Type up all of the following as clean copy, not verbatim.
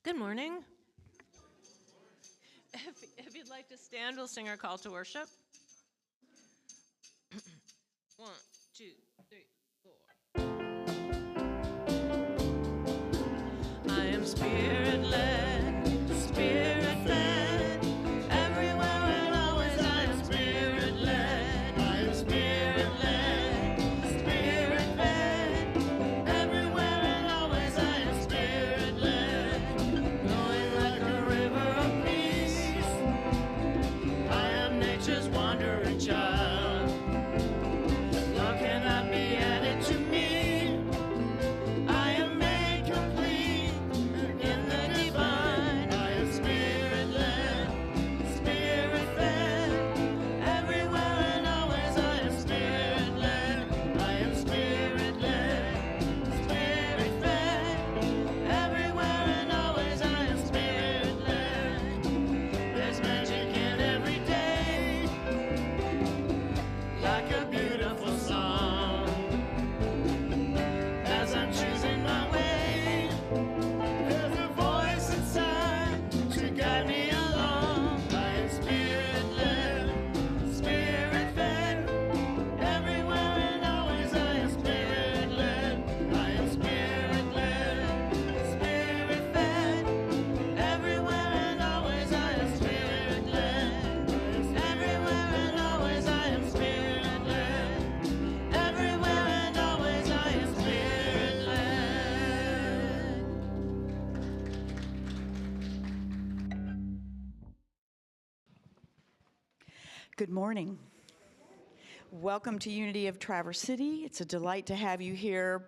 Good morning. If you'd like to stand, we'll sing our call to worship. 1, 2, 3, 4. I am spirit-led, spirit-fed. Everywhere and always I am spirit-led. I am spirit-led, spirit-fed. Everywhere and always I am spirit-led. Flowing like a river of peace. I am nature's wandering child. Love cannot be added to me. I am made complete in the divine. I am spirit-led, spirit-fed. Everywhere and always I am spirit-led. I am spirit-led, spirit-fed. Everywhere and always I am spirit-led. There's magic in every day, like a beautiful song. As I'm choosing my way, there's a voice inside to guide me along. I am spirit-led, spirit-fed. Everywhere and always I am spirit-led. I am spirit-led, spirit-fed. Everywhere and always I am spirit-led. Everywhere and always I am spirit-led. Everywhere and always I am spirit-led. Good morning. Welcome to Unity of Traverse City. It's a delight to have you here,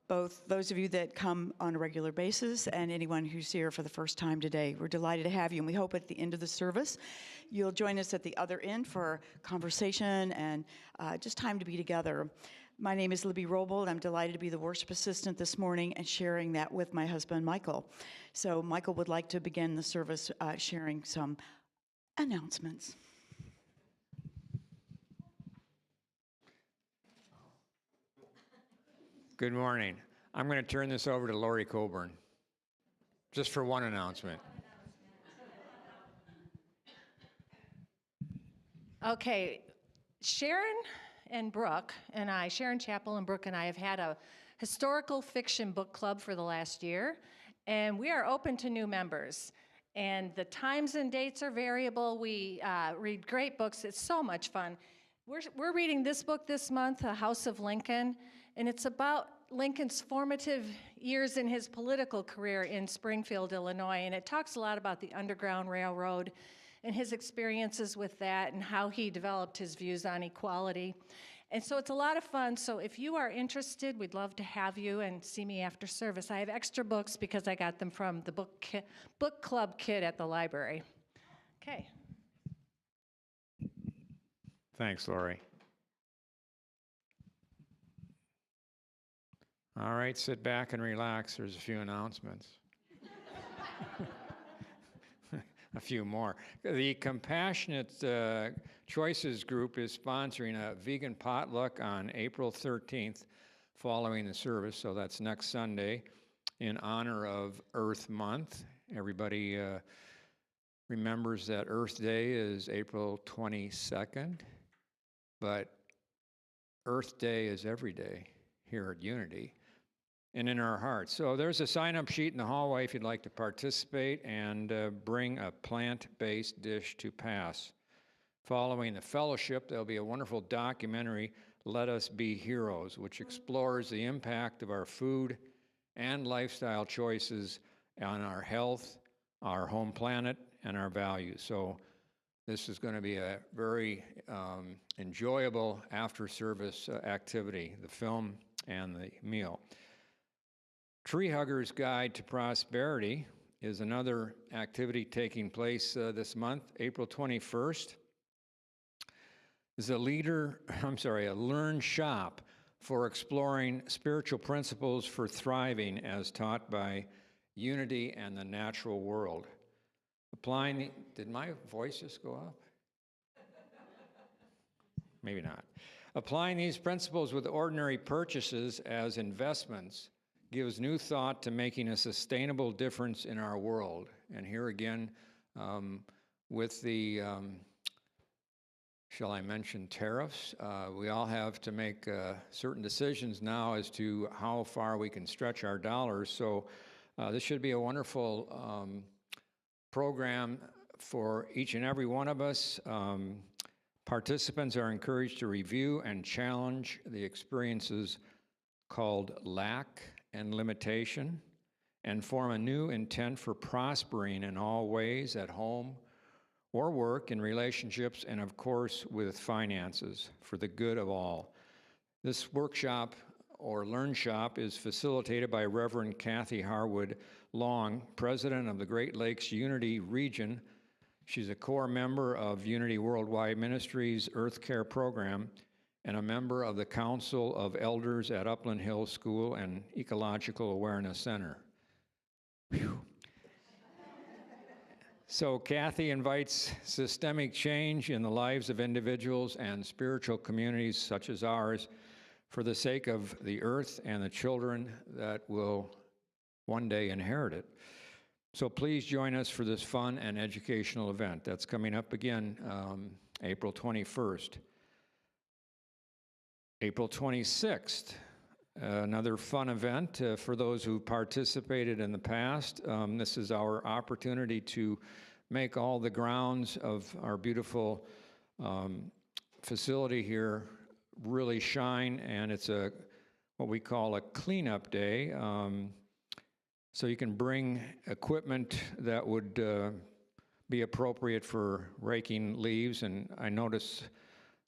both those of you that come on a regular basis and anyone who's here for the first time today. We're delighted to have you, and we hope at the end of the service you'll join us at the other end for conversation and just time to be together. My name is Libby Robold. I'm delighted to be the worship assistant this morning and sharing that with my husband, Michael. So Michael would like to begin the service sharing some announcements. Good morning. I'm going to turn this over to Lori Coburn, just for one announcement. Okay, Sharon Chappell and Brooke and I have had a historical fiction book club for the last year, and we are open to new members. And the times and dates are variable. We read great books. It's so much fun. We're reading this book this month, A House of Lincoln, and it's about Lincoln's formative years in his political career in Springfield, Illinois, and it talks a lot about the Underground Railroad and his experiences with that and how he developed his views on equality. And so it's a lot of fun, so if you are interested, we'd love to have you and see me after service. I have extra books because I got them from the book club kit at the library. Okay. Thanks, Lori. All right, sit back and relax. There's a few announcements. A few more. The Compassionate Choices group is sponsoring a vegan potluck on April 13th following the service, so that's next Sunday, in honor of Earth Month. Everybody remembers that Earth Day is April 22nd, but Earth Day is every day here at Unity and in our hearts. So there's a sign-up sheet in the hallway if you'd like to participate and bring a plant-based dish to pass. Following the fellowship, there'll be a wonderful documentary, Let Us Be Heroes, which explores the impact of our food and lifestyle choices on our health, our home planet, and our values. So this is going to be a very enjoyable after-service activity, the film and the meal. Tree Huggers Guide to Prosperity is another activity taking place this month, April 21st. Is a learn shop for exploring spiritual principles for thriving as taught by Unity and the Natural World. Did my voice just go up? Maybe not. Applying these principles with ordinary purchases as investments gives new thought to making a sustainable difference in our world. And here again, with the, shall I mention tariffs, we all have to make certain decisions now as to how far we can stretch our dollars. So this should be a wonderful program for each and every one of us. Participants are encouraged to review and challenge the experiences called lack and limitation, and form a new intent for prospering in all ways at home or work, in relationships, and of course with finances for the good of all. This workshop or Learn Shop is facilitated by Reverend Kathy Harwood Long, president of the Great Lakes Unity Region. She's a core member of Unity Worldwide Ministries Earth Care Program and a member of the Council of Elders at Upland Hills School and Ecological Awareness Center. Whew. So Kathy invites systemic change in the lives of individuals and spiritual communities such as ours for the sake of the earth and the children that will one day inherit it. So please join us for this fun and educational event. That's coming up again April 21st. April 26th, another fun event for those who participated in the past. This is our opportunity to make all the grounds of our beautiful facility here really shine, and it's what we call a cleanup day. So you can bring equipment that would be appropriate for raking leaves, and I notice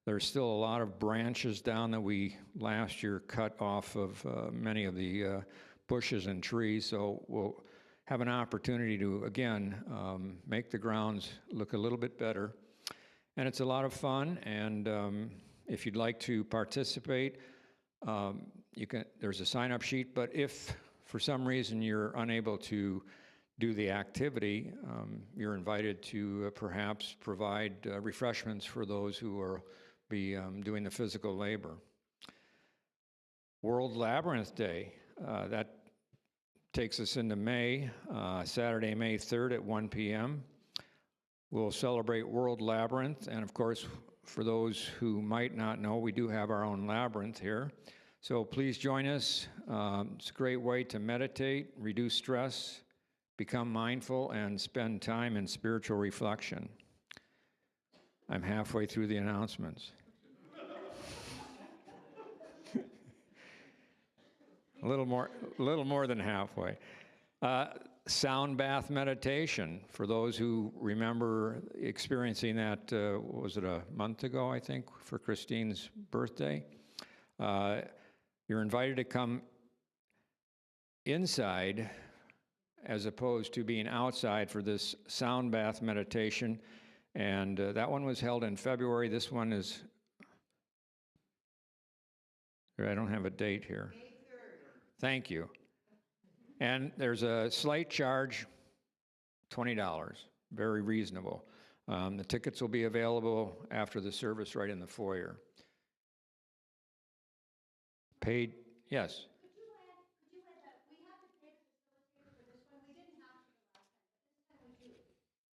there's still a lot of branches down that we last year cut off of many of the bushes and trees, so we'll have an opportunity to, again, make the grounds look a little bit better. And it's a lot of fun, and if you'd like to participate, there's a sign-up sheet, but if for some reason you're unable to do the activity, you're invited to perhaps provide refreshments for those who will be doing the physical labor. World Labyrinth Day, that takes us into May, Saturday, May 3rd at 1 p.m. We'll celebrate World Labyrinth, and of course, for those who might not know, we do have our own labyrinth here. So please join us. It's a great way to meditate, reduce stress, become mindful, and spend time in spiritual reflection. I'm halfway through the announcements. a little more than halfway. Sound bath meditation, for those who remember experiencing that, was it a month ago, I think, for Christine's birthday? You're invited to come inside as opposed to being outside for this sound bath meditation. And that one was held in February. This one is, I don't have a date here. May 3rd. Thank you. And there's a slight charge, $20, very reasonable. The tickets will be available after the service right in the foyer. Paid, yes. Could you add that we have to pay the facilitator for this one? We didn't have to the last time, but this time we do.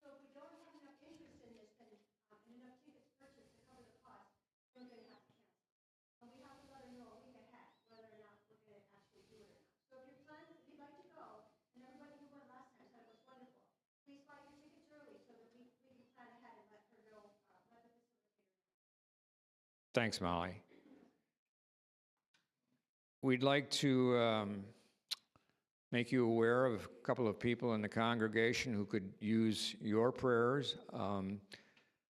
So if we don't have enough interest in this, then and enough tickets purchased to cover the cost, we're going to have to cancel. And we have to let her know a week ahead whether or not we're going to actually do it or not. So if if you'd like to go, and everybody who went last time said it was wonderful, please buy your tickets early so that we can plan ahead and let her know, let the facilitator know. Thanks, Molly. We'd like to make you aware of a couple of people in the congregation who could use your prayers.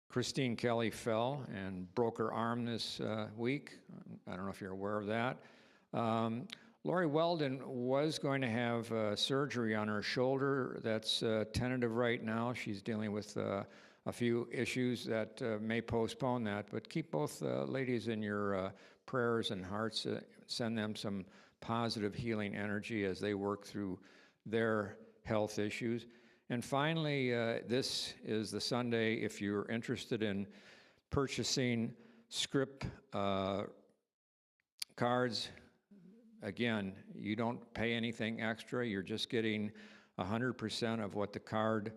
Christine Kelly fell and broke her arm this week. I don't know if you're aware of that. Lori Weldon was going to have surgery on her shoulder. That's tentative right now. She's dealing with a few issues that may postpone that, but keep both ladies in your prayers and hearts. Send them some positive healing energy as they work through their health issues. And finally, this is the Sunday, if you're interested in purchasing script cards, again, you don't pay anything extra. You're just getting 100% of what the card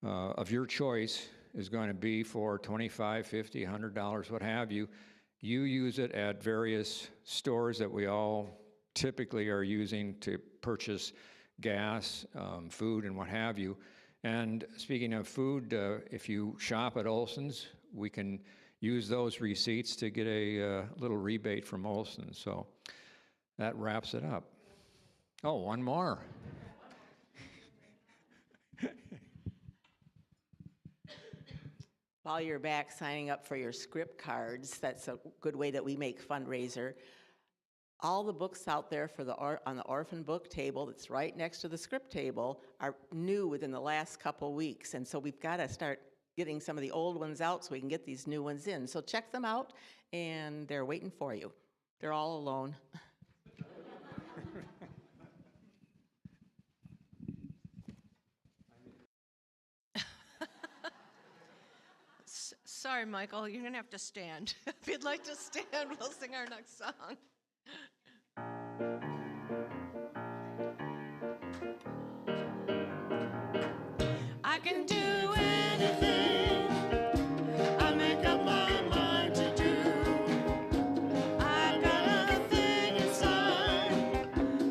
of your choice is going to be for $25, $50, $100, what have you. You use it at various stores that we all typically are using to purchase gas, food, and what have you. And speaking of food, if you shop at Olson's, we can use those receipts to get a little rebate from Olson's. So that wraps it up. Oh, one more. While you're back signing up for your script cards, that's a good way that we make fundraiser. All the books out there for on the orphan book table that's right next to the script table are new within the last couple weeks. And so we've got to start getting some of the old ones out so we can get these new ones in. So check them out, and they're waiting for you. They're all alone. Sorry, Michael, you're gonna have to stand. If you'd like to stand, we'll sing our next song. I can do anything I make up my mind to do. I've got a thing inside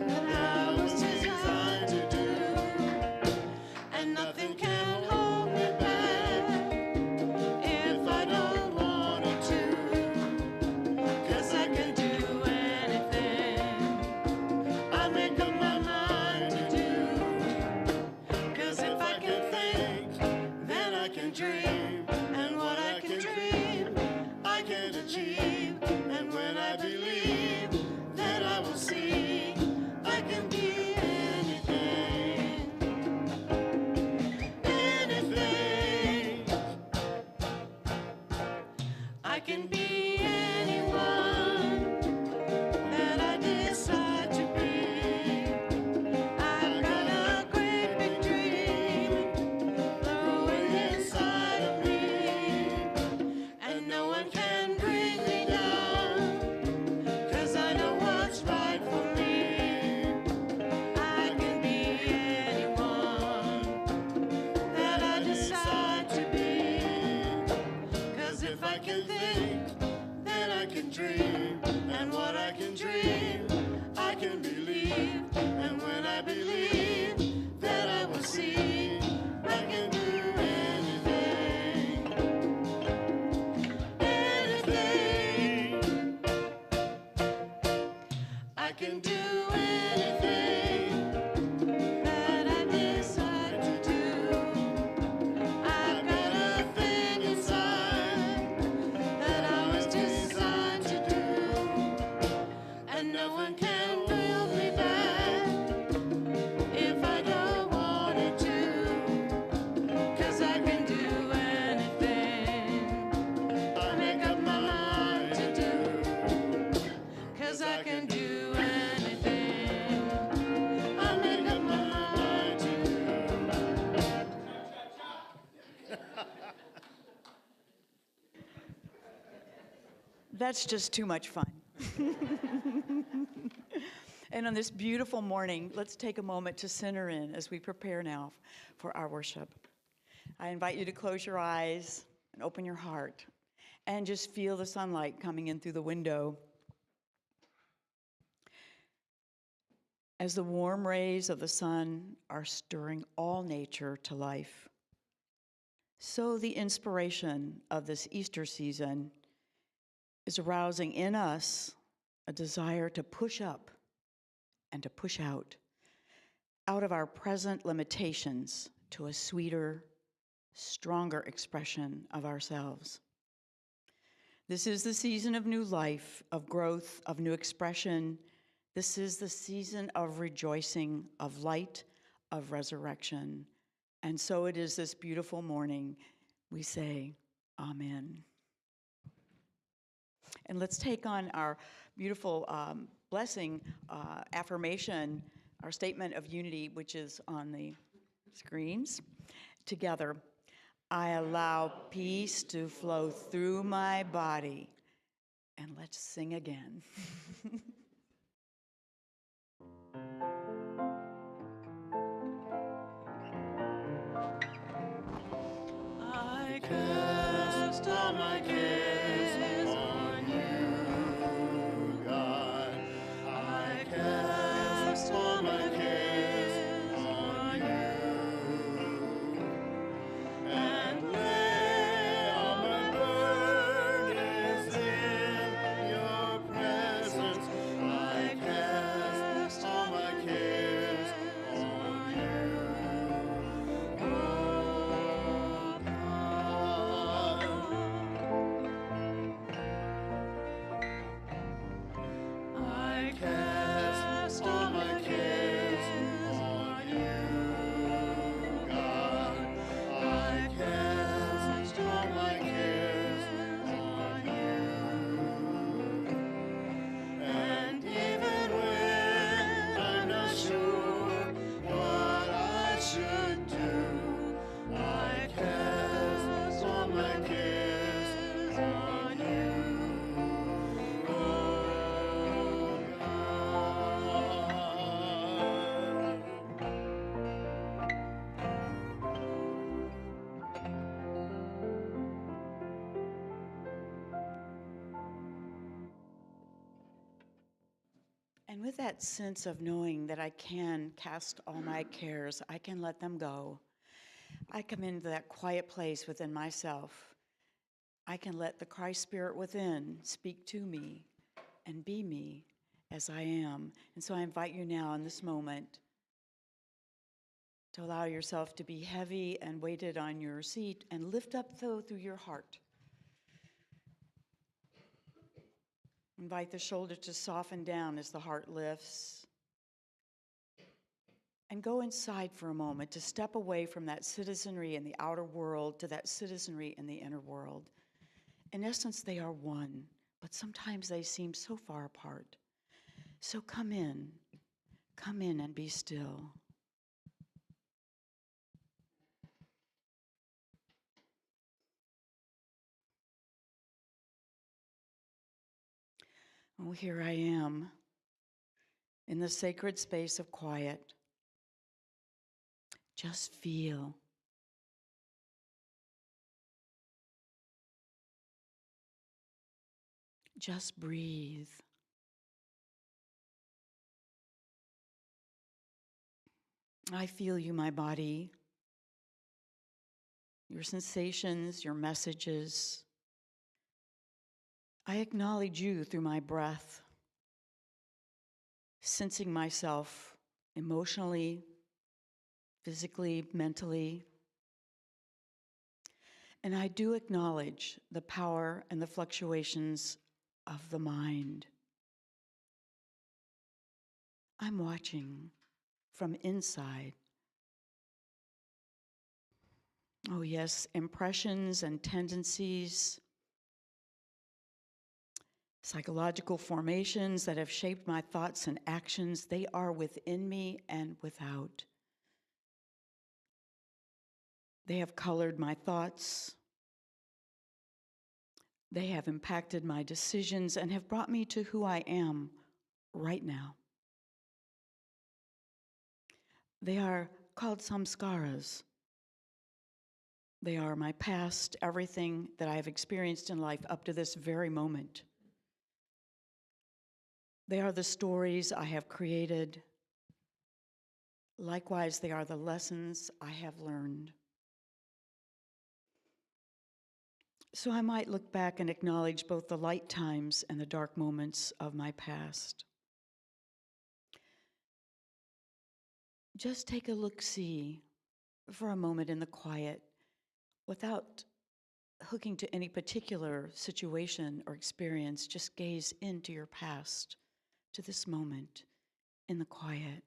that I was designed to do, and nothing can hold me back if I don't want it to, 'cause I can do anything I make up my mind to do. 'Cause if I can think, then I can dream, and what I can dream, I can achieve. And when I believe, then I will see I can be anything, anything. I can be anyone that I decide to be. I've got a great big dream growing inside of me, and no one can bring me down, 'cause I know what's right for me. I can be anyone that I decide to be, 'cause if I can think, then I can dream, and what I can dream, I can believe. And when I believe, then I will see I can do anything, anything. I can do anything that I decide to do. I've got a thing inside that I was designed to do, and no one can hold me back if I don't want it to, 'cause I can do anything I make up my mind to do, 'cause I can do anything I make up my mind to do. That's just too much fun. And on this beautiful morning, let's take a moment to center in as we prepare now for our worship. I invite you to close your eyes and open your heart and just feel the sunlight coming in through the window. As the warm rays of the sun are stirring all nature to life, so the inspiration of this Easter season is arousing in us a desire to push up and to push out of our present limitations to a sweeter, stronger expression of ourselves. This is the season of new life, of growth, of new expression. This is the season of rejoicing, of light, of resurrection. And so it is this beautiful morning we say, Amen. And let's take on our beautiful blessing affirmation, our statement of unity, which is on the screens. Together, I allow peace to flow through my body. And let's sing again. that sense of knowing that I can cast all my cares, I can let them go. I come into that quiet place within myself. I can let the Christ Spirit within speak to me and be me as I am. And so I invite you now in this moment to allow yourself to be heavy and weighted on your seat and lift up though through your heart. Invite the shoulder to soften down as the heart lifts. And go inside for a moment to step away from that citizenry in the outer world to that citizenry in the inner world. In essence, they are one, but sometimes they seem so far apart. So come in and be still. Oh, here I am in the sacred space of quiet. Just feel. Just breathe. I feel you, my body, your sensations, your messages. I acknowledge you through my breath, sensing myself emotionally, physically, mentally. And I do acknowledge the power and the fluctuations of the mind. I'm watching from inside. Oh yes, impressions and tendencies, psychological formations that have shaped my thoughts and actions, they are within me and without. They have colored my thoughts. They have impacted my decisions and have brought me to who I am right now. They are called samskaras. They are my past, everything that I have experienced in life up to this very moment. They are the stories I have created. Likewise, they are the lessons I have learned. So I might look back and acknowledge both the light times and the dark moments of my past. Just take a look-see for a moment in the quiet without hooking to any particular situation or experience. Just gaze into your past, to this moment in the quiet.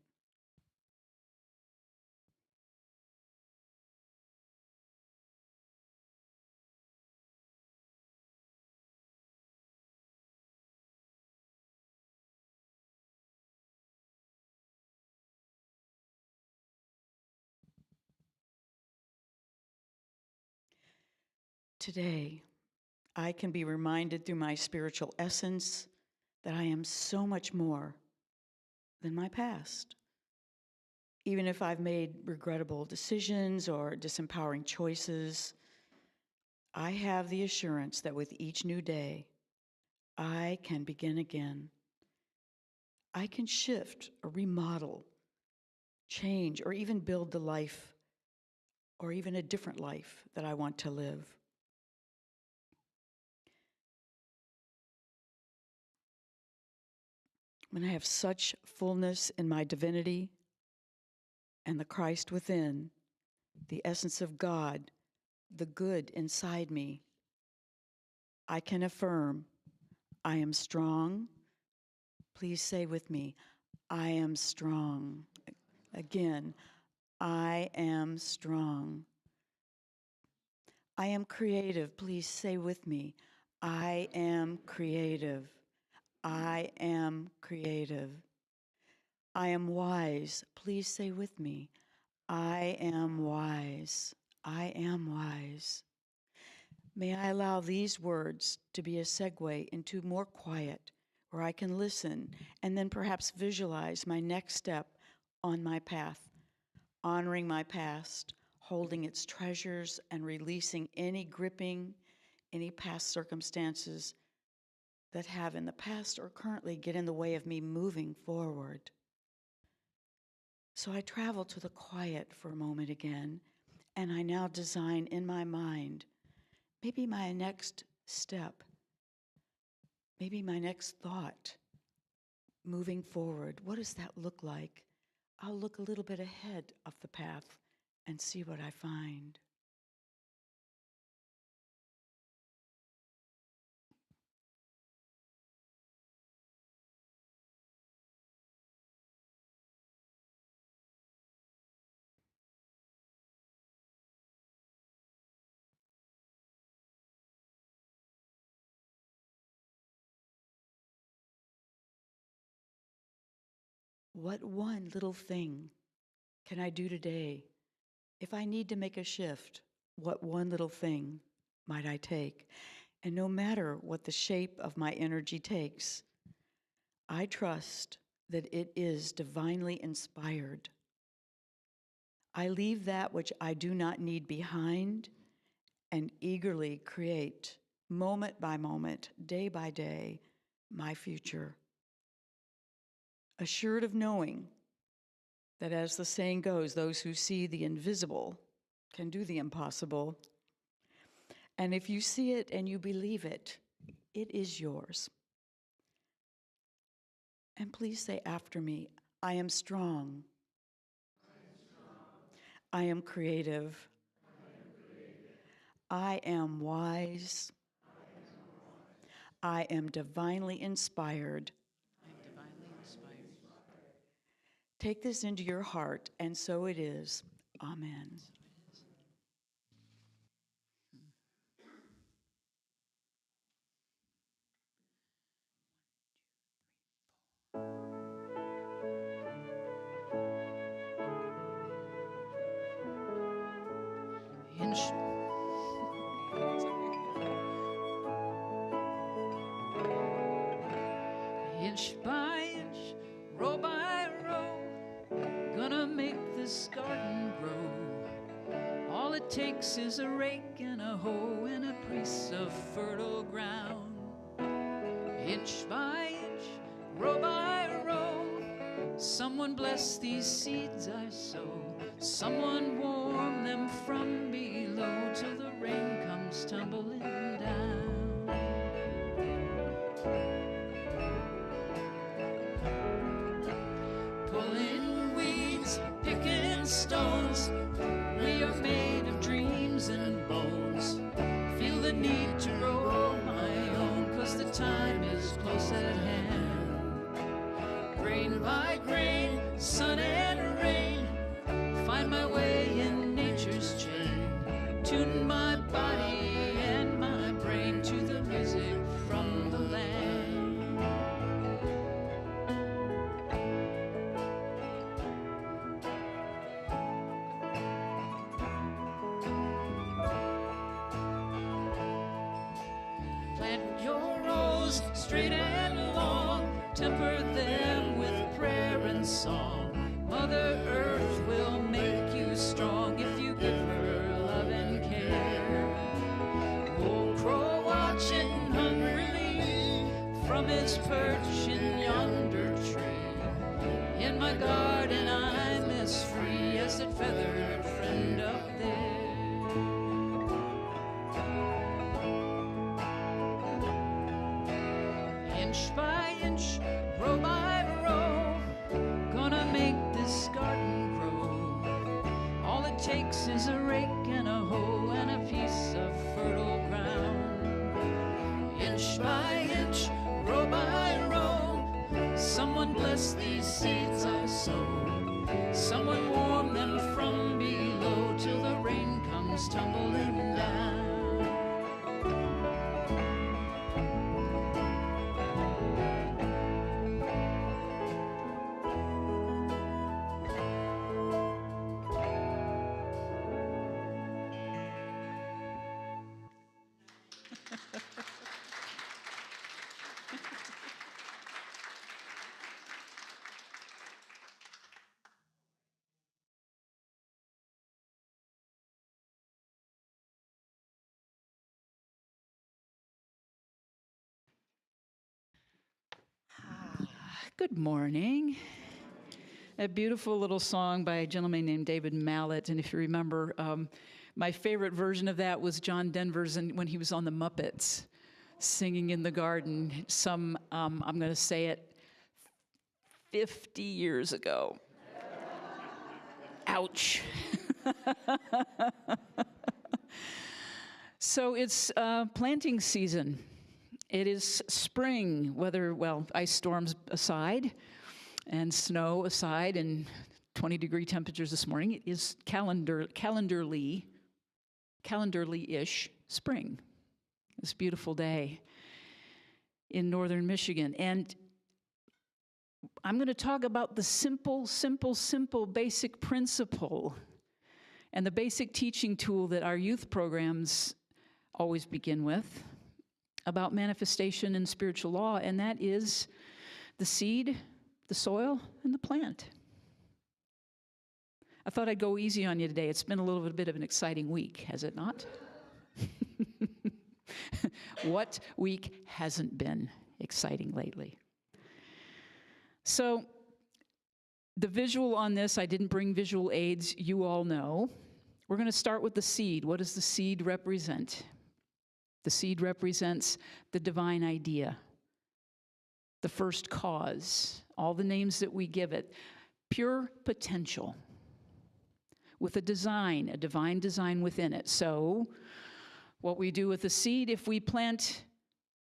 Today, I can be reminded through my spiritual essence that I am so much more than my past. Even if I've made regrettable decisions or disempowering choices, I have the assurance that with each new day, I can begin again. I can shift or remodel, change, or even build the life or even a different life that I want to live. When I have such fullness in my divinity and the Christ within, the essence of God, the good inside me, I can affirm, I am strong. Please say with me, I am strong. Again, I am strong. I am creative. Please say with me, I am creative. I am creative. I am wise. Please say with me, I am wise. I am wise. May I allow these words to be a segue into more quiet, where I can listen and then perhaps visualize my next step on my path, honoring my past, holding its treasures, and releasing any gripping, any past circumstances that have in the past or currently get in the way of me moving forward. So I travel to the quiet for a moment again, and I now design in my mind maybe my next step, maybe my next thought moving forward. What does that look like? I'll look a little bit ahead of the path and see what I find. What one little thing can I do today? If I need to make a shift, what one little thing might I take? And no matter what the shape of my energy takes, I trust that it is divinely inspired. I leave that which I do not need behind and eagerly create, moment by moment, day by day, my future. Assured of knowing that, as the saying goes, those who see the invisible can do the impossible. And if you see it and you believe it, it is yours. And please say after me, I am strong. I am creative. I am wise. I am divinely inspired. Take this into your heart, and so it is. Amen. Inch. Inch by inch, row by row, gonna make this garden grow. All it takes is a rake and a hoe and a piece of fertile ground. Inch by inch, row by row, someone bless these seeds I sow. Someone warm them from below till the rain comes tumbling down. Pulling weeds, picking stones, we are made of dreams and bones. Feel the need to grow my own, 'cause the time is close at hand. Grain by grain, sun and rain, find my way in nature's chain. Tune my body and my brain to the music from the land. Plant your rows straight and long, temper them with prayer and song. Mother Earth will make you strong if you give her love and care. Old crow watching hungrily from his perch in yonder tree. In my garden I'm as free as that feathered friend up there. Inch by inch, row by row, gonna make this garden grow. All it takes is a rake and a hoe and a piece of fertile ground. Inch by inch, row by row, someone bless these seeds I sow. Someone warm them from below till the rain comes tumbling down. Good morning. A beautiful little song by a gentleman named David Mallet. And if you remember, my favorite version of that was John Denver's when he was on the Muppets, singing in the garden. I'm going to say it, 50 years ago. Ouch. So it's planting season. It is spring, ice storms aside and snow aside and 20-degree temperatures this morning. It is calendarly-ish spring. This beautiful day in northern Michigan. And I'm going to talk about the simple basic principle and the basic teaching tool that our youth programs always begin with about manifestation and spiritual law, and that is the seed, the soil, and the plant. I thought I'd go easy on you today. It's been a little bit of an exciting week, has it not? What week hasn't been exciting lately? So the visual on this, I didn't bring visual aids, you all know. We're going to start with the seed. What does the seed represent? The seed represents the divine idea, the first cause, all the names that we give it, pure potential with a divine design within it. So what we do with the seed, if we plant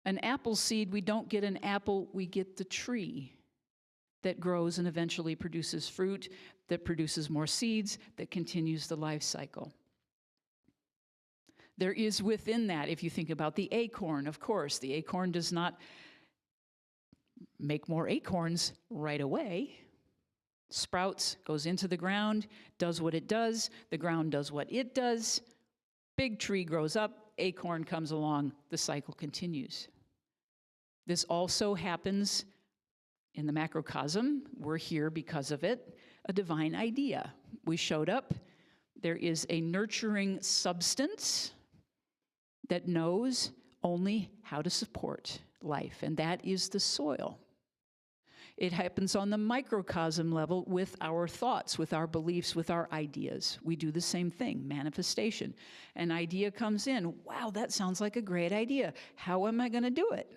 an apple seed, we don't get an apple, we get the tree that grows and eventually produces fruit, that produces more seeds, that continues the life cycle. There is within that, if you think about the acorn, of course, the acorn does not make more acorns right away. Sprouts, goes into the ground, does what it does, the ground does what it does, big tree grows up, acorn comes along, the cycle continues. This also happens in the macrocosm. We're here because of it, a divine idea. We showed up. There is a nurturing substance that knows only how to support life, and that is the soil. It happens on the microcosm level with our thoughts, with our beliefs, with our ideas. We do the same thing, manifestation. An idea comes in, wow, that sounds like a great idea. How am I going to do it?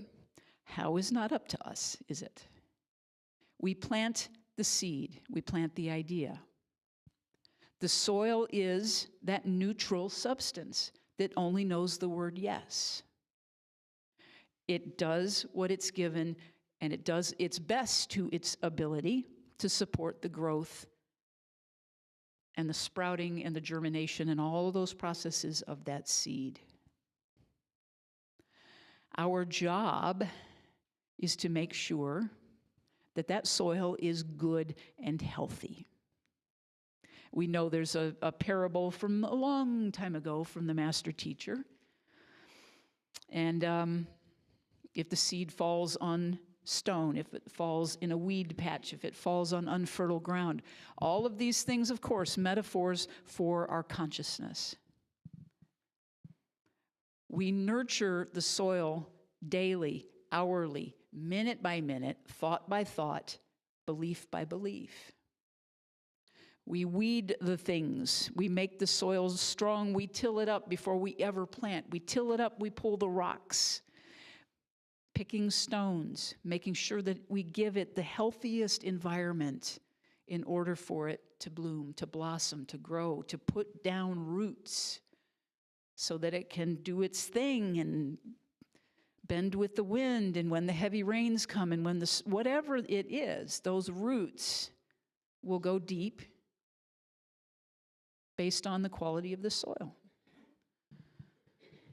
How is not up to us, is it? We plant the seed, we plant the idea. The soil is that neutral substance that only knows the word yes. It does what it's given, and it does its best to its ability to support the growth and the sprouting and the germination and all of those processes of that seed. Our job is to make sure that that soil is good and healthy. We know there's a parable from a long time ago from the master teacher. And if the seed falls on stone, if it falls in a weed patch, if it falls on unfertile ground, all of these things, of course, metaphors for our consciousness. We nurture the soil daily, hourly, minute by minute, thought by thought, belief by belief. We weed the things. We make the soils strong. We till it up before we ever plant. We till it up. We pull the rocks, picking stones, making sure that we give it the healthiest environment in order for it to bloom, to blossom, to grow, to put down roots so that it can do its thing and bend with the wind, and when the heavy rains come, and when whatever it is, those roots will go deep based on the quality of the soil.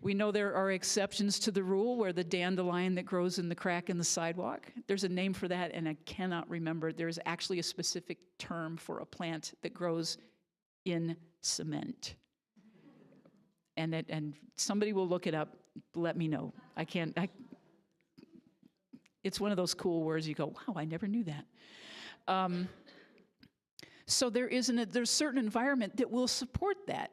We know there are exceptions to the rule where the dandelion that grows in the crack in the sidewalk, there's a name for that and I cannot remember. There's actually a specific term for a plant that grows in cement. And somebody will look it up, let me know. It's one of those cool words you go, wow, I never knew that. So there's certain environment that will support that.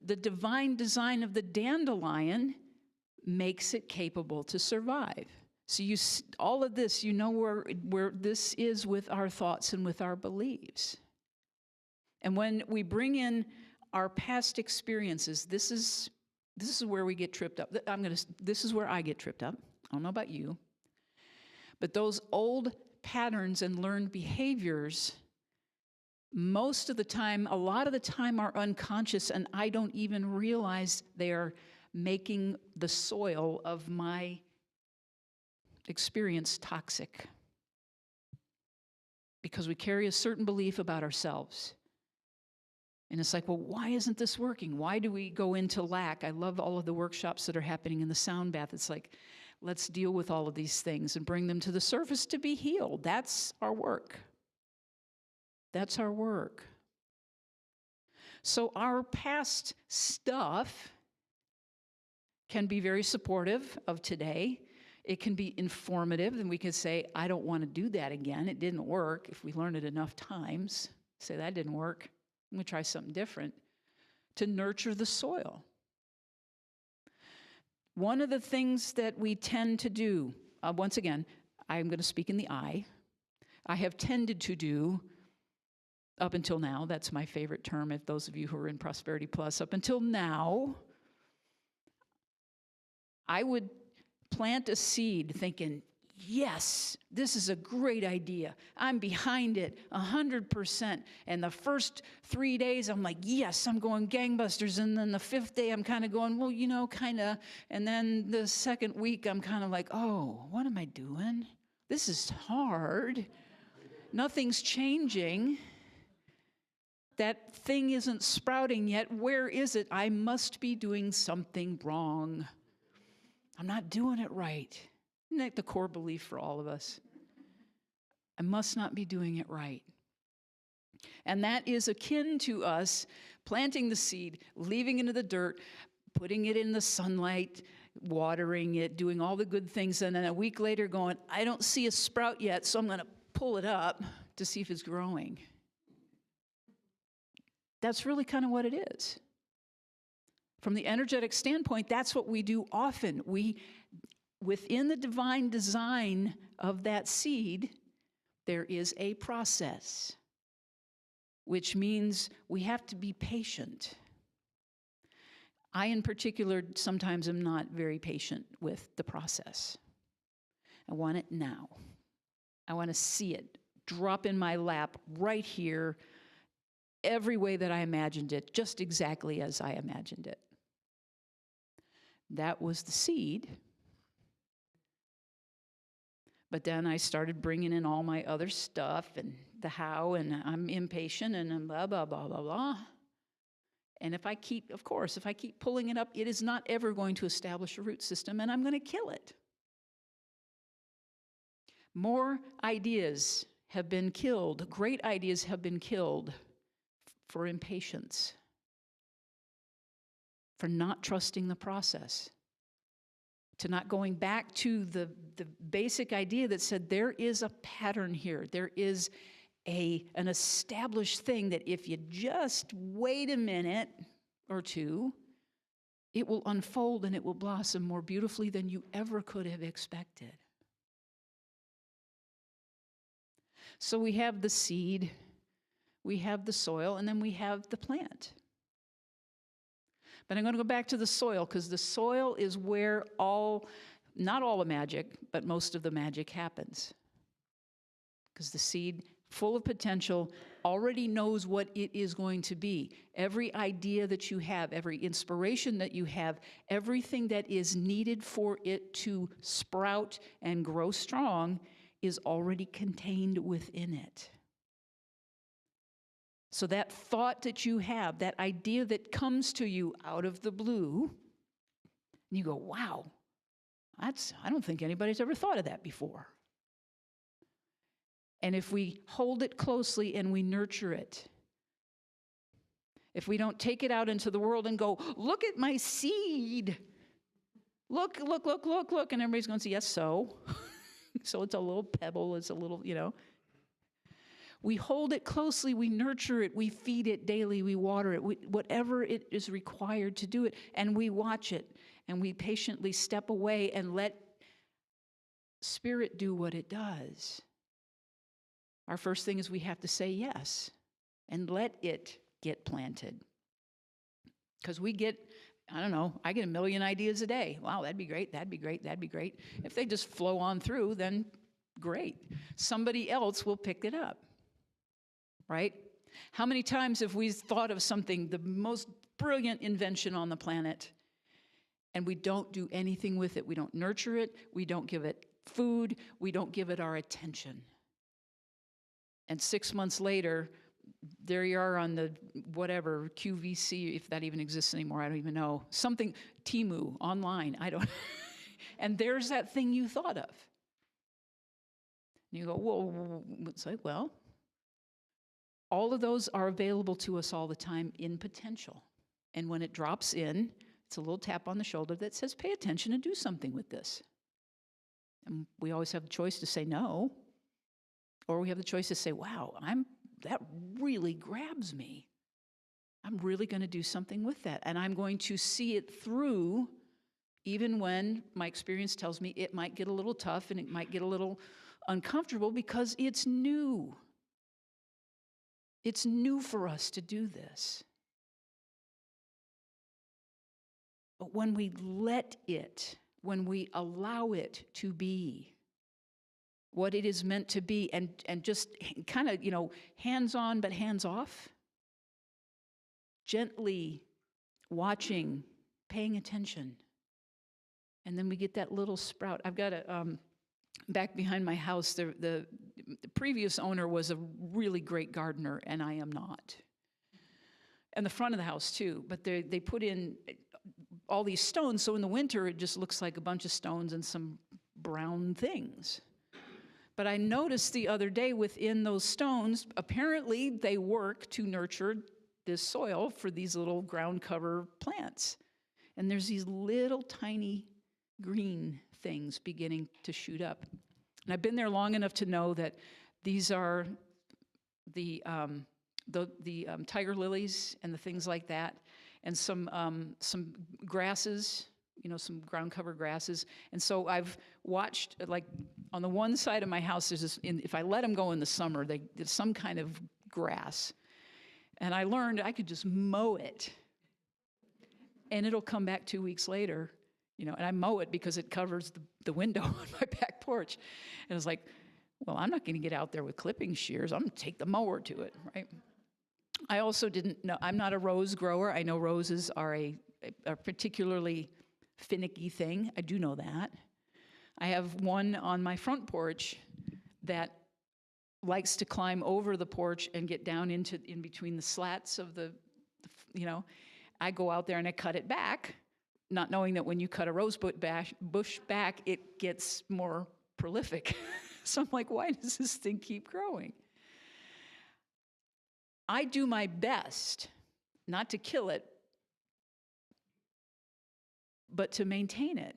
The divine design of the dandelion makes it capable to survive. So all of this, you know where this is with our thoughts and with our beliefs. And when we bring in our past experiences, this is where we get tripped up. This is where I get tripped up. I don't know about you. But those old patterns and learned behaviors, most of the time, a lot of the time, are unconscious, and I don't even realize they are making the soil of my experience toxic. Because we carry a certain belief about ourselves. And it's like, well, why isn't this working? Why do we go into lack? I love all of the workshops that are happening in the sound bath. It's like, let's deal with all of these things and bring them to the surface to be healed. That's our work. That's our work. So our past stuff can be very supportive of today. It can be informative, and we can say, I don't want to do that again. It didn't work. If we learn it enough times, say that didn't work. I'm going to try something different to nurture the soil. One of the things that we tend to do, once again, I'm going to speak in the I have tended to do up until now, that's my favorite term, if those of you who are in Prosperity Plus, up until now, I would plant a seed thinking, yes, this is a great idea. I'm behind it 100%. And the first 3 days, I'm like, yes, I'm going gangbusters. And then the 5th day, I'm kind of going, well, you know, kind of. And then the second week, I'm kind of like, oh, what am I doing? This is hard. Nothing's changing. That thing isn't sprouting yet. Where is it? I must be doing something wrong. I'm not doing it right. Isn't that the core belief for all of us? I must not be doing it right. And that is akin to us planting the seed, leaving it in the dirt, putting it in the sunlight, watering it, doing all the good things, and then a week later going, I don't see a sprout yet, so I'm going to pull it up to see if it's growing. That's really kind of what it is. From the energetic standpoint, that's what we do often. Within the divine design of that seed, there is a process, which means we have to be patient. I, in particular, sometimes am not very patient with the process. I want it now. I want to see it drop in my lap right here, every way that I imagined it, just exactly as I imagined it. That was the seed. But then I started bringing in all my other stuff and the how, and I'm impatient, and I'm blah, blah, blah, blah, blah. And if I keep pulling it up, it is not ever going to establish a root system, and I'm going to kill it. More ideas have been killed, great ideas have been killed for impatience, for not trusting the process, to not going back to the basic idea that said there is a pattern here. There is an established thing that if you just wait a minute or two, it will unfold and it will blossom more beautifully than you ever could have expected. So we have the seed, we have the soil, and then we have the plant. But I'm going to go back to the soil, because the soil is where not all the magic, but most of the magic happens. Because the seed, full of potential, already knows what it is going to be. Every idea that you have, every inspiration that you have, everything that is needed for it to sprout and grow strong is already contained within it. So that thought that you have, that idea that comes to you out of the blue, and you go, wow, I don't think anybody's ever thought of that before. And if we hold it closely and we nurture it, if we don't take it out into the world and go, look at my seed, look, look, look, look, look, and everybody's going to say, yes, so. So it's a little pebble, it's a little, We hold it closely, we nurture it, we feed it daily, we water it, whatever it is required to do it, and we watch it, and we patiently step away and let Spirit do what it does. Our first thing is we have to say yes and let it get planted. Because we get, I don't know, I get a million ideas a day. Wow, that'd be great, that'd be great, that'd be great. If they just flow on through, then great. Somebody else will pick it up, right? How many times have we thought of something, the most brilliant invention on the planet, and we don't do anything with it? We don't nurture it, we don't give it food, we don't give it our attention. And 6 months later, there you are on the whatever, QVC, if that even exists anymore, I don't even know. Something, Temu, online, I don't. And there's that thing you thought of. And you go, whoa, it's like, well, all of those are available to us all the time in potential. And when it drops in, it's a little tap on the shoulder that says, pay attention and do something with this. And we always have the choice to say no, or we have the choice to say, wow, that really grabs me. I'm really going to do something with that. And I'm going to see it through, even when my experience tells me it might get a little tough and it might get a little uncomfortable, because it's new. It's new for us to do this. But when we let it, when we allow it to be what it is meant to be, and just kind of, hands on but hands off, gently watching, paying attention, and then we get that little sprout. I've got a, back behind my house, the previous owner was a really great gardener, and I am not. And the front of the house too, but they put in all these stones, so in the winter it just looks like a bunch of stones and some brown things. But I noticed the other day within those stones, apparently they work to nurture this soil for these little ground cover plants. And there's these little tiny green things beginning to shoot up. And I've been there long enough to know that these are the tiger lilies and the things like that, and some grasses, some ground cover grasses. And so I've watched, like, on the one side of my house, there's this, if I let them go in the summer, there's some kind of grass. And I learned I could just mow it, and it'll come back 2 weeks later, and I mow it because it covers the window on my back porch. And it's like, well, I'm not going to get out there with clipping shears. I'm going to take the mower to it, right? I also didn't know, I'm not a rose grower. I know roses are a particularly finicky thing. I do know that. I have one on my front porch that likes to climb over the porch and get down in between the slats of the I go out there and I cut it back, not knowing that when you cut a rose bush back, it gets more prolific. So I'm like, why does this thing keep growing? I do my best not to kill it, but to maintain it.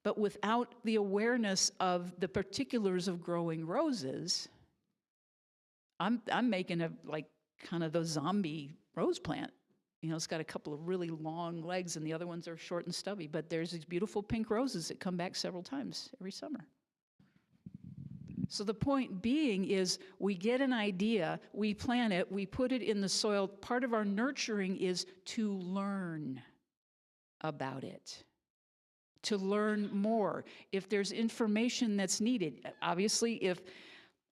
But without the awareness of the particulars of growing roses, I'm making kind of the zombie rose plant. It's got a couple of really long legs and the other ones are short and stubby, but there's these beautiful pink roses that come back several times every summer. So the point being is, we get an idea, we plant it, we put it in the soil. Part of our nurturing is to learn about it, to learn more. If there's information that's needed, obviously if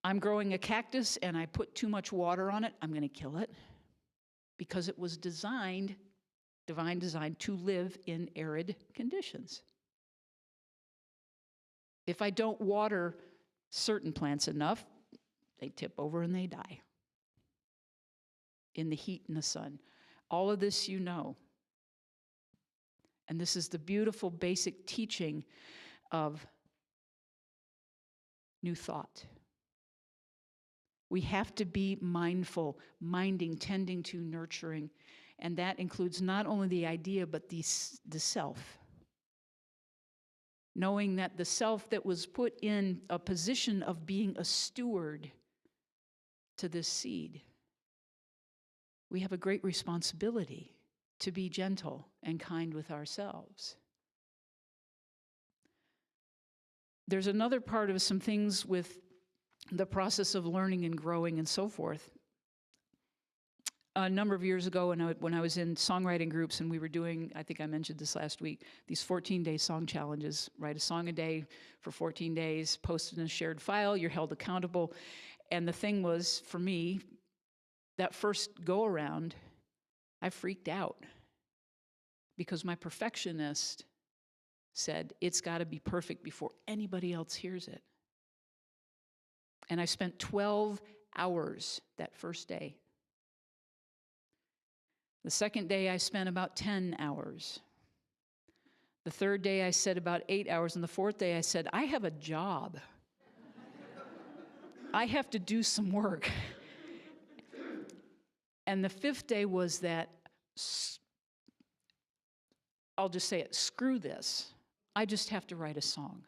I'm growing a cactus and I put too much water on it, I'm going to kill it, because it was designed, divine design, to live in arid conditions. If I don't water certain plants enough, they tip over and they die in the heat and the sun. All of this you know. And this is the beautiful basic teaching of new thought. We have to be mindful, minding, tending to, nurturing. And that includes not only the idea, but the self. Knowing that the self that was put in a position of being a steward to this seed, we have a great responsibility to be gentle and kind with ourselves. There's another part of some things with the process of learning and growing and so forth. A number of years ago when I was in songwriting groups and we were doing, I think I mentioned this last week, these 14-day song challenges, write a song a day for 14 days, post it in a shared file, you're held accountable. And the thing was, for me, that first go-around, I freaked out because my perfectionist said, it's got to be perfect before anybody else hears it. And I spent 12 hours that first day. The second day, I spent about 10 hours. The third day, I said about 8 hours. And the fourth day, I said, I have a job. I have to do some work. And the fifth day was that, I'll just say it, screw this. I just have to write a song.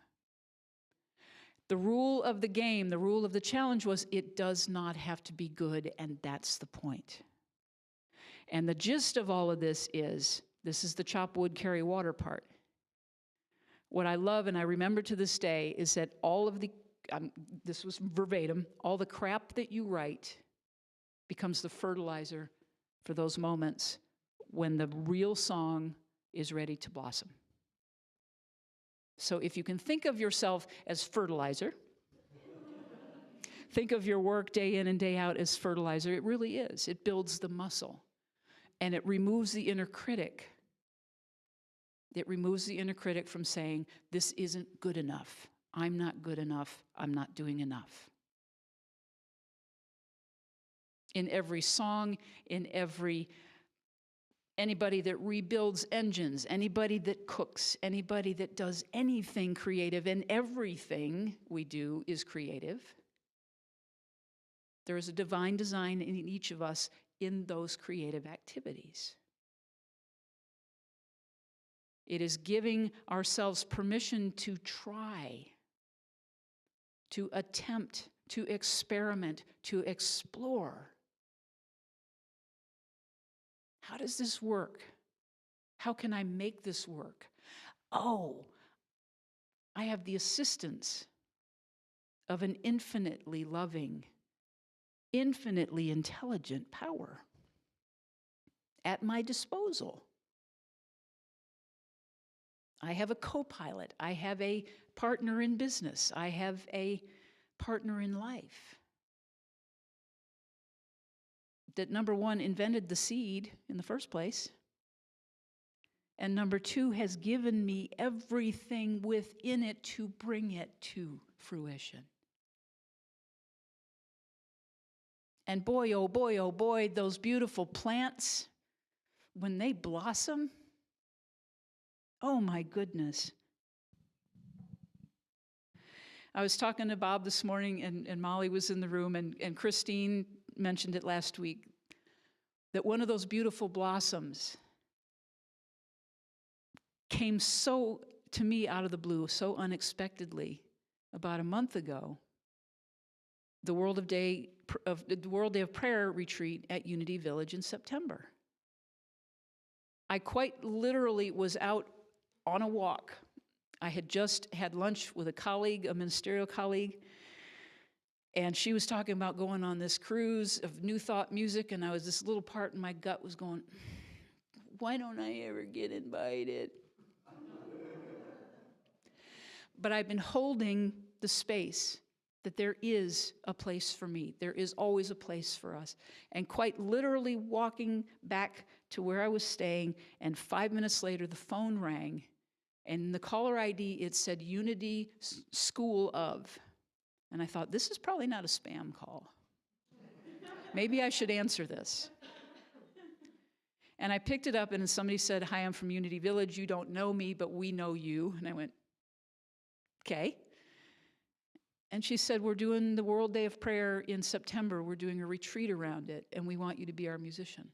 The rule of the game, the rule of the challenge was it does not have to be good, and that's the point. And the gist of all of this is the chop wood, carry water part. What I love, and I remember to this day, is that all of the, this was verbatim, all the crap that you write becomes the fertilizer for those moments when the real song is ready to blossom. So if you can think of yourself as fertilizer, think of your work day in and day out as fertilizer, it really is. It builds the muscle. And it removes the inner critic. It removes the inner critic from saying, this isn't good enough. I'm not good enough. I'm not doing enough. In every song, anybody that rebuilds engines, anybody that cooks, anybody that does anything creative, and everything we do is creative. There is a divine design in each of us in those creative activities. It is giving ourselves permission to try, to attempt, to experiment, to explore. How does this work? How can I make this work? Oh, I have the assistance of an infinitely loving, infinitely intelligent power at my disposal. I have a co-pilot. I have a partner in business. I have a partner in life that, number one, invented the seed in the first place, and number two, has given me everything within it to bring it to fruition. And boy, oh boy, oh boy, those beautiful plants, when they blossom, oh my goodness. I was talking to Bob this morning, and Molly was in the room, and Christine mentioned it last week, that one of those beautiful blossoms came so, to me, out of the blue, so unexpectedly, about a month ago, the World Day of Prayer retreat at Unity Village in September. I quite literally was out on a walk. I had just had lunch with a colleague, a ministerial colleague, and she was talking about going on this cruise of New Thought music, and this little part in my gut was going, why don't I ever get invited? But I've been holding the space that there is a place for me. There is always a place for us. And quite literally walking back to where I was staying, and 5 minutes later the phone rang, and in the caller ID it said Unity School of. And I thought, this is probably not a spam call. Maybe I should answer this. And I picked it up, and somebody said, hi, I'm from Unity Village. You don't know me, but we know you. And I went, okay. And she said, we're doing the World Day of Prayer in September. We're doing a retreat around it, and we want you to be our musician.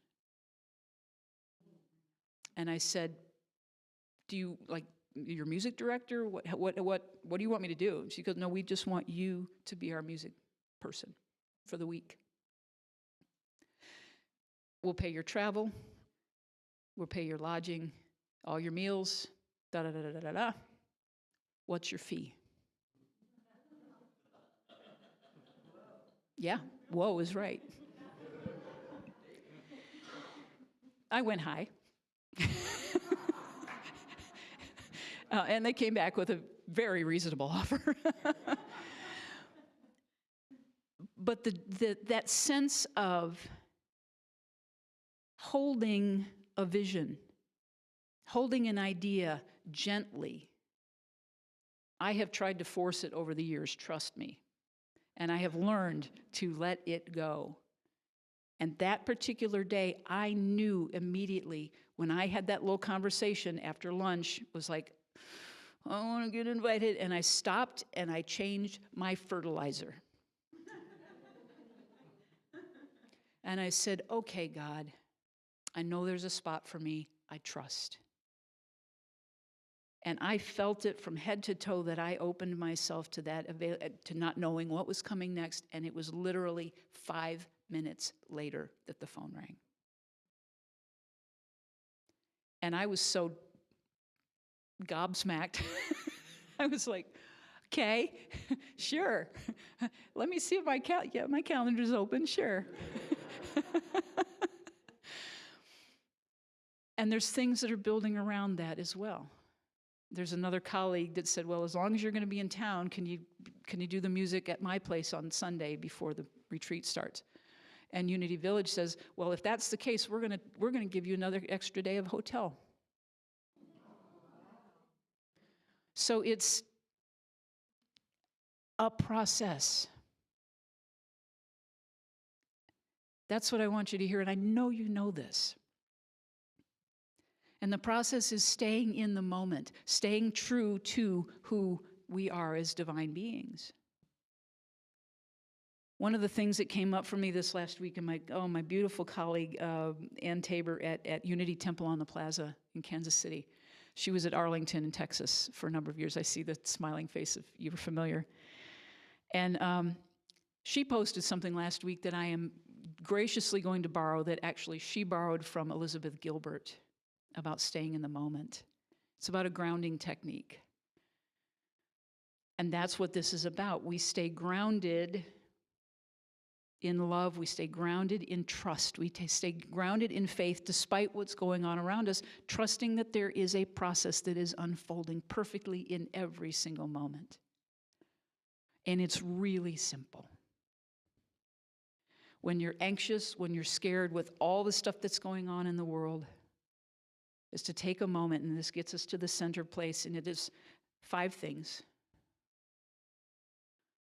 And I said, do you, like, your music director? What do you want me to do? And she goes, no, we just want you to be our music person for the week. We'll pay your travel. We'll pay your lodging, all your meals, da-da-da-da-da-da. What's your fee? Yeah, whoa is right. I went high. And they came back with a very reasonable offer. But that sense of holding a vision, holding an idea gently, I have tried to force it over the years, trust me. And I have learned to let it go. And that particular day, I knew immediately when I had that little conversation after lunch, was like, I want to get invited. And I stopped and I changed my fertilizer. And I said, okay, God, I know there's a spot for me. I trust. And I felt it from head to toe that I opened myself to that, to not knowing what was coming next. And it was literally 5 minutes later that the phone rang. And I was so gobsmacked. I was like, okay, sure. Let me see if my calendar's open, sure. And there's things that are building around that as well. There's another colleague that said, well, as long as you're going to be in town, can you do the music at my place on Sunday before the retreat starts? And Unity Village says, well, if that's the case, we're going to give you another extra day of hotel. So it's a process. That's what I want you to hear, and I know you know this. And the process is staying in the moment, staying true to who we are as divine beings. One of the things that came up for me this last week, and my beautiful colleague, Ann Tabor at Unity Temple on the Plaza in Kansas City. She was at Arlington in Texas for a number of years. I see the smiling face if you were familiar. And she posted something last week that I am graciously going to borrow, that actually she borrowed from Elizabeth Gilbert, about staying in the moment. It's about a grounding technique. And that's what this is about. We stay grounded in love. We stay grounded in trust. We stay grounded in faith despite what's going on around us, trusting that there is a process that is unfolding perfectly in every single moment. And it's really simple. When you're anxious, when you're scared with all the stuff that's going on in the world, is to take a moment, and this gets us to the center place, and it is 5 things.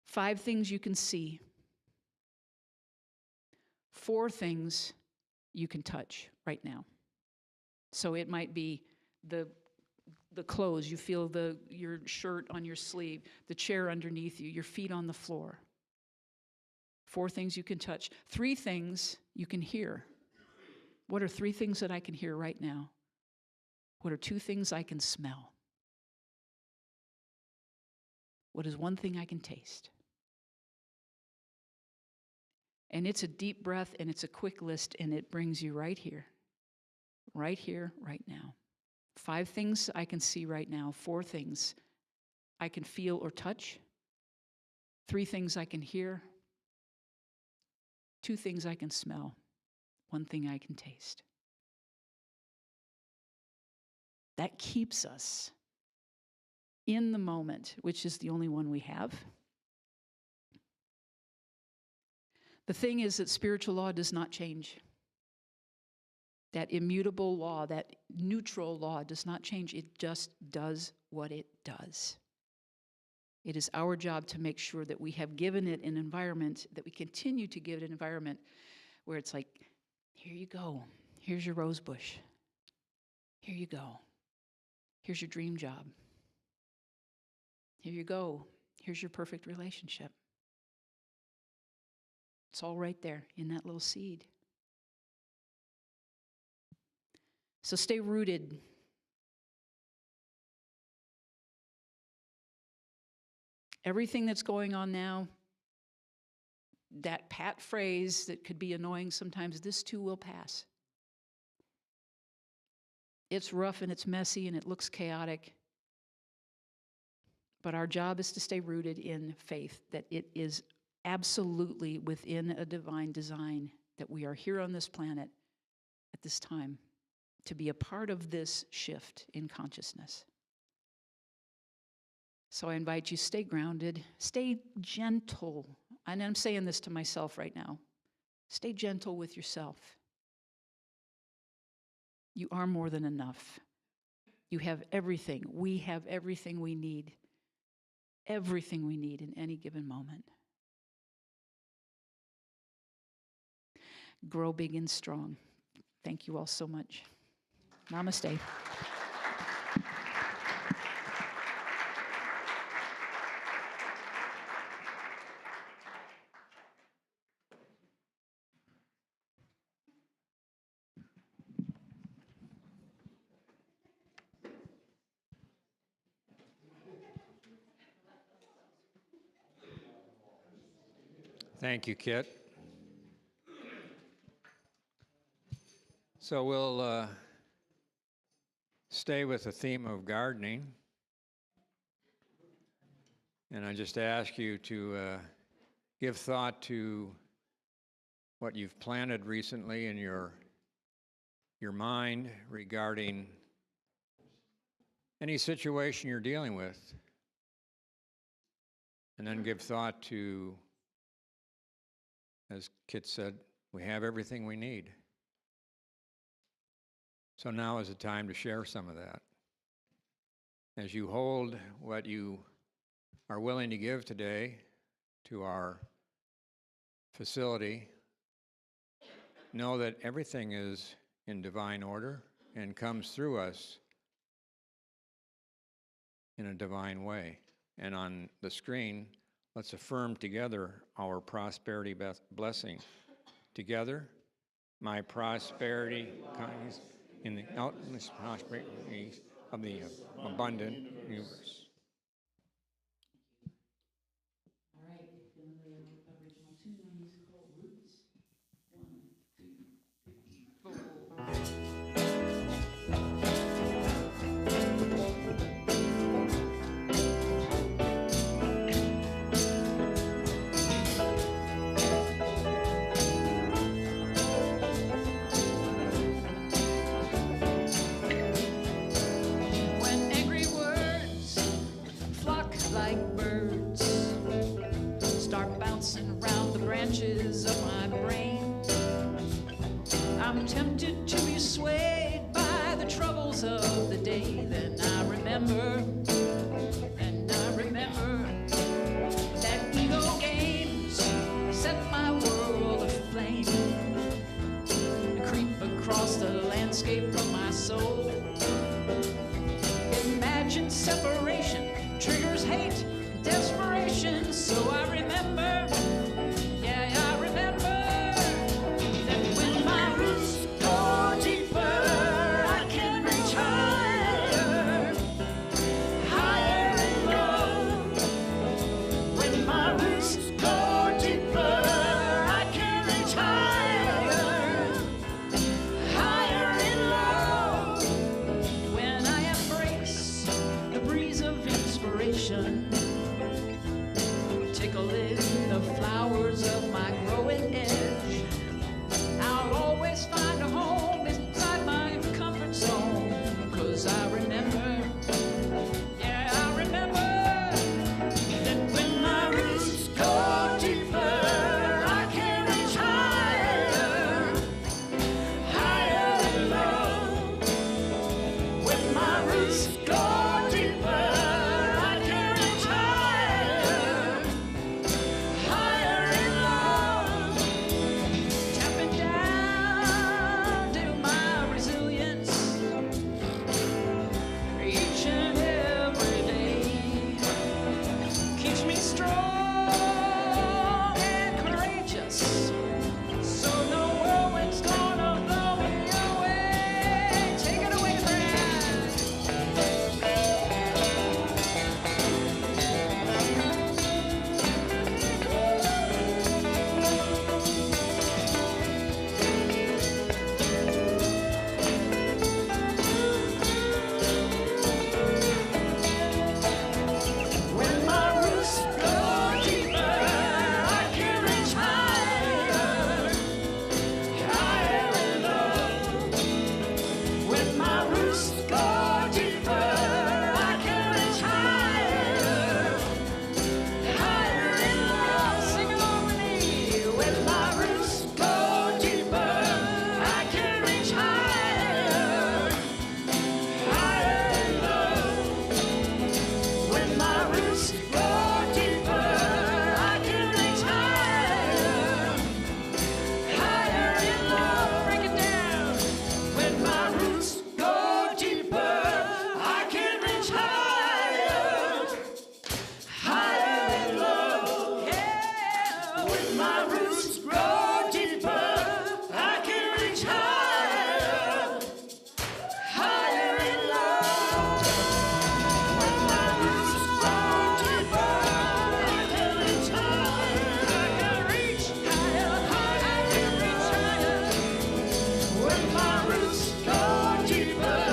5 things you can see. 4 things you can touch right now. So it might be the clothes, you feel your shirt on your sleeve, the chair underneath you, your feet on the floor. 4 things you can touch. 3 things you can hear. What are 3 things that I can hear right now? What are 2 things I can smell? What is 1 thing I can taste? And it's a deep breath, and it's a quick list, and it brings you right here, right now. 5 things I can see right now, 4 things I can feel or touch, 3 things I can hear, 2 things I can smell, 1 thing I can taste. That keeps us in the moment, which is the only one we have. The thing is that spiritual law does not change. That immutable law, that neutral law does not change. It just does what it does. It is our job to make sure that we have given it an environment, that we continue to give it an environment where it's like, here you go. Here's your rose bush. Here you go. Here's your dream job. Here you go. Here's your perfect relationship. It's all right there in that little seed. So stay rooted. Everything that's going on now, that pat phrase that could be annoying sometimes, this too will pass. It's rough and it's messy and it looks chaotic. But our job is to stay rooted in faith that it is absolutely within a divine design that we are here on this planet at this time to be a part of this shift in consciousness. So I invite you, stay grounded, stay gentle. And I'm saying this to myself right now. Stay gentle with yourself. You are more than enough. You have everything. We have everything we need. Everything we need in any given moment. Grow big and strong. Thank you all so much. Namaste. Thank you, Kit. So we'll stay with the theme of gardening. And I just ask you to give thought to what you've planted recently in your mind regarding any situation you're dealing with. And then give thought to, as Kit said, we have everything we need. So now is the time to share some of that. As you hold what you are willing to give today to our facility, know that everything is in divine order and comes through us in a divine way. And on the screen, let's affirm together our prosperity blessing. Together, my prosperity comes in the outmost prosperity of the abundant universe. All right, in the original tune, I use called Roots. 1, 2, 3, 4. When angry words flock like birds, start bouncing around the branches of my brain, I'm tempted to be swayed by the troubles of the day. Then I remember that ego games set my world aflame, creep across the landscape of my soul. Imagine separation triggers hate, desperation. So I remember, yeah, I remember that when my roots go deeper, I can reach higher, higher in love. When my roots go deeper, I can reach higher, higher in love. When I embrace the breeze of inspiration, tickle in the flower roots go deeper, I can reach higher, higher in love. Sing along with me. When my roots go deeper, I can reach higher, higher in love. When my roots go deeper, I can reach higher, higher in love. Break it down. When my roots go deeper, I can reach higher, higher in love. Yeah. When my roots grow deeper, I can reach higher, higher in love. When my roots grow deeper, I can reach higher, I can reach higher, I can reach higher. When my roots go deeper,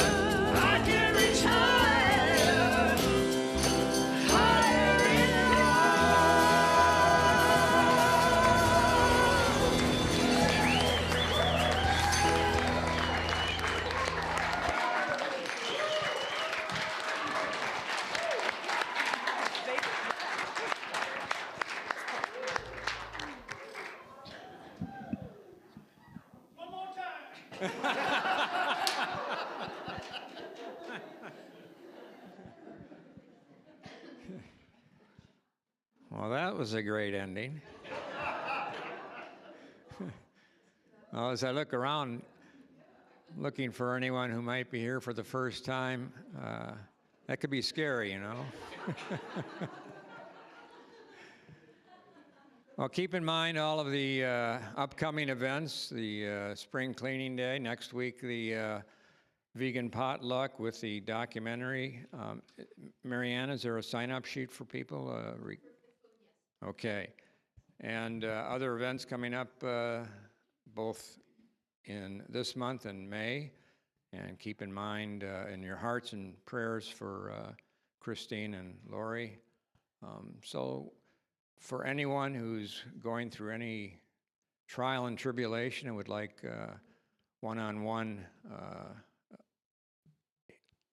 I can reach higher, higher in Well, that was a great ending. Well, as I look around, looking for anyone who might be here for the first time, that could be scary, you know? Well, keep in mind all of the upcoming events, the Spring Cleaning Day, next week the vegan potluck with the documentary. Marianne, is there a sign-up sheet for people? Okay. And other events coming up both in this month and May. And keep in mind in your hearts and prayers for Christine and Lori. So for anyone who's going through any trial and tribulation and would like one-on-one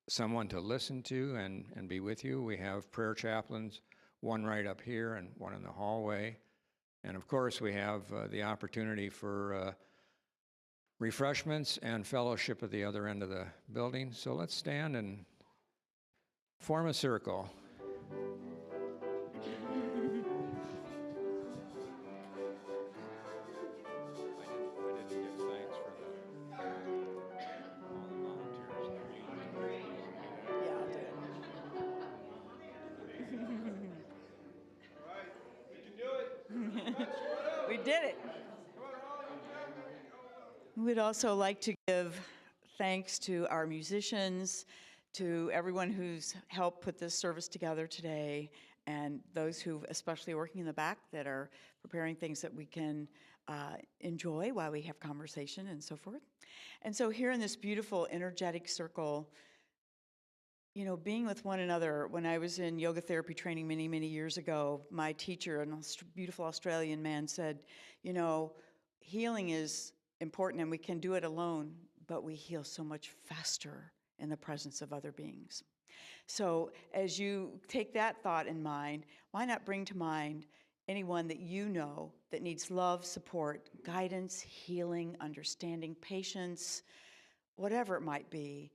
someone to listen to and be with you, we have prayer chaplains, one right up here and one in the hallway. And of course, we have the opportunity for refreshments and fellowship at the other end of the building. So let's stand and form a circle. We did it. We'd also like to give thanks to our musicians, to everyone who's helped put this service together today, and those who, especially working in the back, that are preparing things that we can enjoy while we have conversation and so forth. And so here in this beautiful, energetic circle, you know, being with one another. When I was in yoga therapy training many, many years ago, my teacher, a beautiful Australian man, said, you know, healing is important and we can do it alone, but we heal so much faster in the presence of other beings. So as you take that thought in mind, why not bring to mind anyone that you know that needs love, support, guidance, healing, understanding, patience, whatever it might be,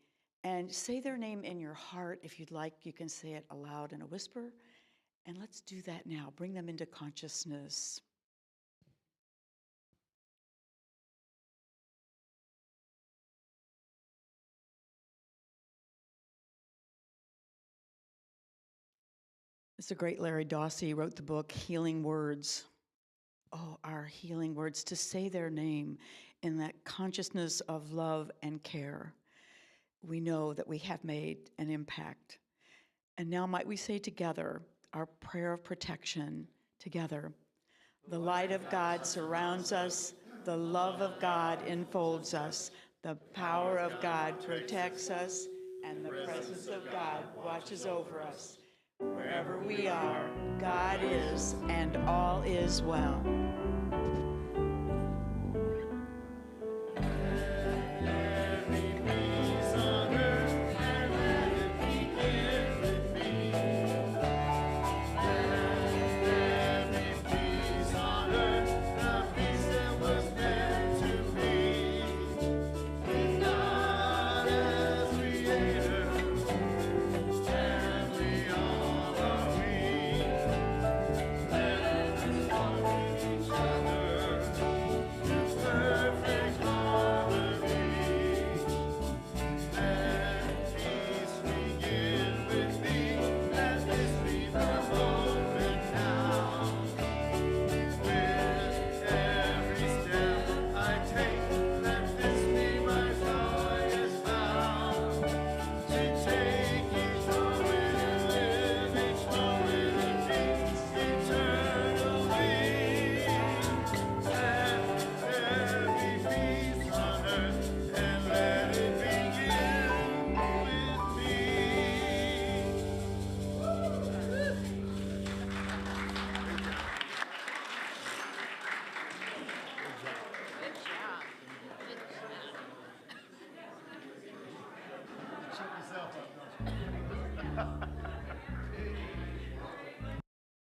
and say their name in your heart. If you'd like, you can say it aloud in a whisper. And let's do that now. Bring them into consciousness. It's a great Larry Dawsey wrote the book, Healing Words. Oh, our healing words, to say their name in that consciousness of love and care. We know that we have made an impact. And now might we say together our prayer of protection together. The light of God surrounds us. The love of God enfolds us. The power of God protects us. And the presence of God watches over us. Wherever we are, God is, and all is well.